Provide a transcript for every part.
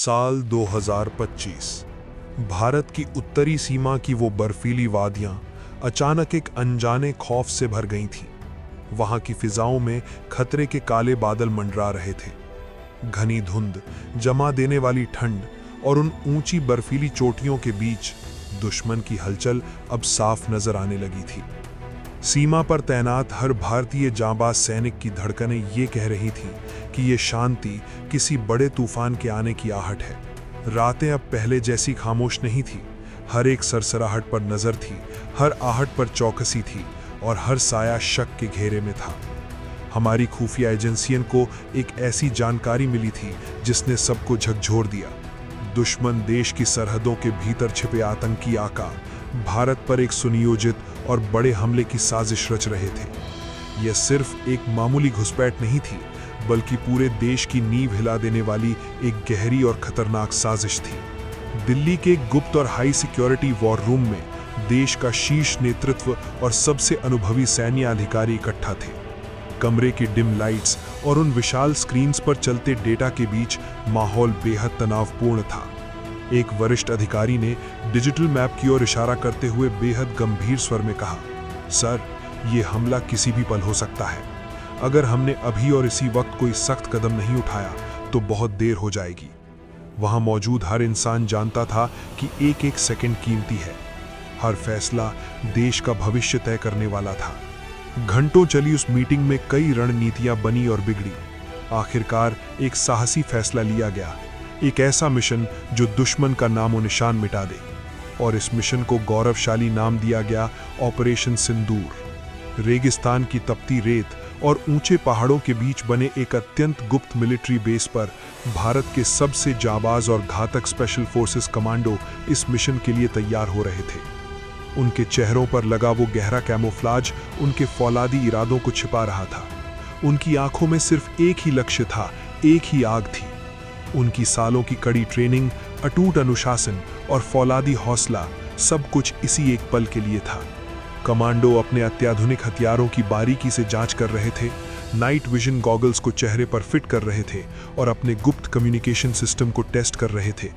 साल 2025। भारत की उत्तरी सीमा की वो बर्फीली वादियां अचानक एक अनजाने खौफ से भर गई थीं। वहां की फिजाओं में खतरे के काले बादल मंडरा रहे थे। घनी धुंध, जमा देने वाली ठंड और उन ऊंची बर्फीली चोटियों के बीच दुश्मन की हलचल अब साफ नजर आने लगी थी। सीमा पर तैनात हर भारतीय जांबाज सैनिक की धड़कनें ये कह रही थीं कि ये शांति किसी बड़े तूफान के आने की आहट है। रातें अब पहले जैसी खामोश नहीं थी। हर एक सरसराहट पर नजर थी, हर आहट पर चौकसी थी और हर साया शक के घेरे में था। हमारी खुफिया एजेंसियों को एक ऐसी जानकारी मिली थी जिसने सबको झकझोर दिया। दुश्मन देश की सरहदों के भीतर छिपे आतंकी आका भारत पर एक सुनियोजित और बड़े हमले की साजिश रच रहे थे। यह सिर्फ एक मामूली घुसपैठ नहीं थी, बल्कि पूरे देश की नींव हिला देने वाली एक गहरी और खतरनाक साजिश थी। दिल्ली के गुप्त और हाई सिक्योरिटी वॉर रूम में देश का शीर्ष नेतृत्व और सबसे अनुभवी सैन्य अधिकारी इकट्ठा थे। कमरे की डिम लाइट्स और उन विशाल स्क्रीन्स पर चलते डेटा के बीच माहौल बेहद तनावपूर्ण था। एक वरिष्ठ अधिकारी ने डिजिटल मैप की ओर इशारा करते हुए बेहद गंभीर स्वर में कहा, सर, यह हमला किसी भी पल हो सकता है। अगर हमने अभी और इसी वक्त कोई सख्त कदम नहीं उठाया तो बहुत देर हो जाएगी। वहां मौजूद हर इंसान जानता था कि एक एक सेकंड कीमती है। हर फैसला देश का भविष्य तय करने वाला था। घंटों चली उस मीटिंग में कई रणनीतियां बनी और बिगड़ी। आखिरकार एक साहसी फैसला लिया गया, एक ऐसा मिशन जो दुश्मन का नामो निशान मिटा दे। और इस मिशन को गौरवशाली नाम दिया गया ऑपरेशन सिंदूर। रेगिस्तान की तपती रेत और ऊंचे पहाड़ों के बीच बने एक अत्यंत गुप्त मिलिट्री बेस पर भारत के सबसे जाबाज और घातक स्पेशल फोर्सेस कमांडो इस मिशन के लिए तैयार हो रहे थे। उनके चेहरों पर लगा वो गहरा कैमोफ्लाज उनके फौलादी इरादों को छिपा रहा था। उनकी आंखों में सिर्फ एक ही लक्ष्य था, एक ही आग थी। उनकी सालों की कड़ी ट्रेनिंग, अटूट अनुशासन और फौलादी हौसला, सब कुछ इसी एक पल के लिए था। कमांडो अपने अत्याधुनिक हथियारों की बारीकी से जांच कर रहे थे, नाइट विजन गॉगल्स को चेहरे पर फिट कर रहे थे और अपने गुप्त कम्युनिकेशन सिस्टम को टेस्ट कर रहे थे।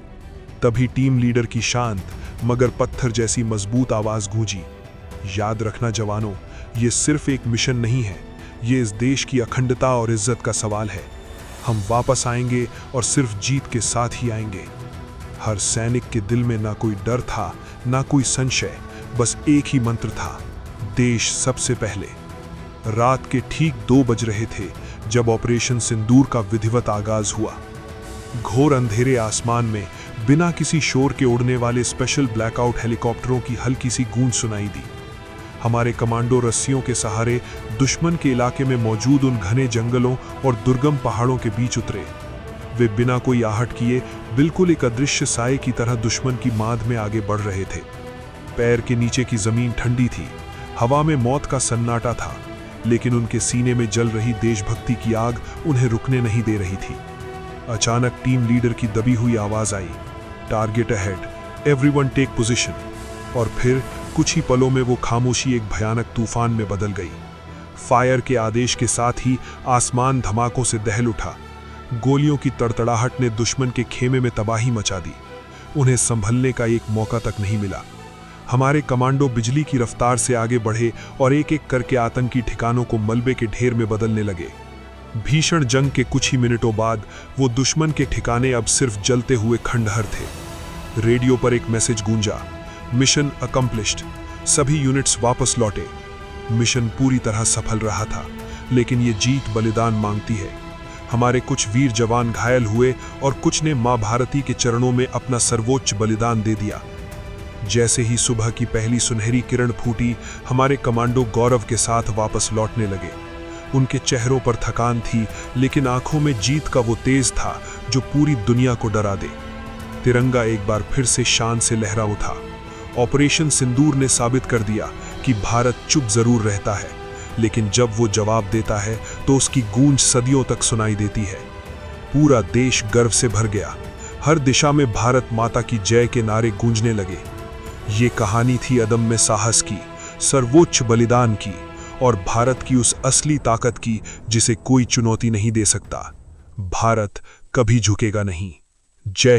तभी टीम लीडर की शांत मगर पत्थर जैसी मजबूत आवाज गूंजी, याद रखना जवानों, ये सिर्फ एक मिशन नहीं है, ये इस देश की अखंडता और इज्जत का सवाल है। हम वापस आएंगे और सिर्फ जीत के साथ ही आएंगे। हर सैनिक के दिल में ना कोई डर था, ना कोई संशय, बस एक ही मंत्र था, देश सबसे पहले। रात के ठीक 2 बज रहे थे जब ऑपरेशन सिंदूर का विधिवत आगाज हुआ। घोर अंधेरे आसमान में बिना किसी शोर के उड़ने वाले स्पेशल ब्लैकआउट हेलीकॉप्टरों की हल्की सी गूंज सुनाई दी। हमारे कमांडो रस्सियों के सहारे दुश्मन के इलाके में मौजूद उन घने जंगलों और दुर्गम पहाड़ों के बीच उतरे। वे बिना कोई आहट किए बिल्कुल एक अदृश्य साए की तरह दुश्मन की मांद में आगे बढ़ रहे थे। पैर के नीचे की जमीन ठंडी थी, हवा में मौत का सन्नाटा था, लेकिन उनके सीने में जल रही देशभक्ति की आग उन्हें रुकने नहीं दे रही थी। अचानक टीम लीडर की दबी हुई आवाज आई, target ahead, everyone take position. और फिर कुछ ही पलों में वो खामोशी एक भयानक तूफान में बदल गई। फायर के आदेश के साथ ही आसमान धमाकों से दहल उठा। गोलियों की तड़तड़ाहट ने दुश्मन के खेमे में तबाही मचा दी। उन्हें संभलने का एक मौका तक नहीं मिला। हमारे कमांडो बिजली की रफ्तार से आगे बढ़े और एक एक करके आतंकी ठिकानों को मलबे के ढेर में बदलने लगे। भीषण जंग के कुछ ही मिनटों बाद वो दुश्मन के ठिकाने अब सिर्फ जलते हुए खंडहर थे। रेडियो पर एक मैसेज गूंजा, मिशन अकम्प्लिश्ड, सभी यूनिट्स वापस लौटे। मिशन पूरी तरह सफल रहा था, लेकिन ये जीत बलिदान मांगती है। हमारे कुछ वीर जवान घायल हुए और कुछ ने मां भारती के चरणों में अपना सर्वोच्च बलिदान दे दिया। जैसे ही सुबह की पहली सुनहरी किरण फूटी, हमारे कमांडो गौरव के साथ वापस लौटने लगे। उनके चेहरों पर थकान थी, लेकिन आंखों में जीत का वो तेज था जो पूरी दुनिया को डरा दे। तिरंगा एक बार फिर से शान से लहरा उठा। ऑपरेशन सिंदूर ने साबित कर दिया कि भारत चुप जरूर रहता है, लेकिन जब वो जवाब देता है तो उसकी गूंज सदियों तक सुनाई देती है। पूरा देश गर्व से भर गया। हर दिशा में भारत माता की जय के नारे गूंजने लगे। ये कहानी थी अदम्य साहस की, सर्वोच्च बलिदान की और भारत की उस असली ताकत की जिसे कोई चुनौती नहीं दे सकता। भारत कभी झुकेगा नहीं। जय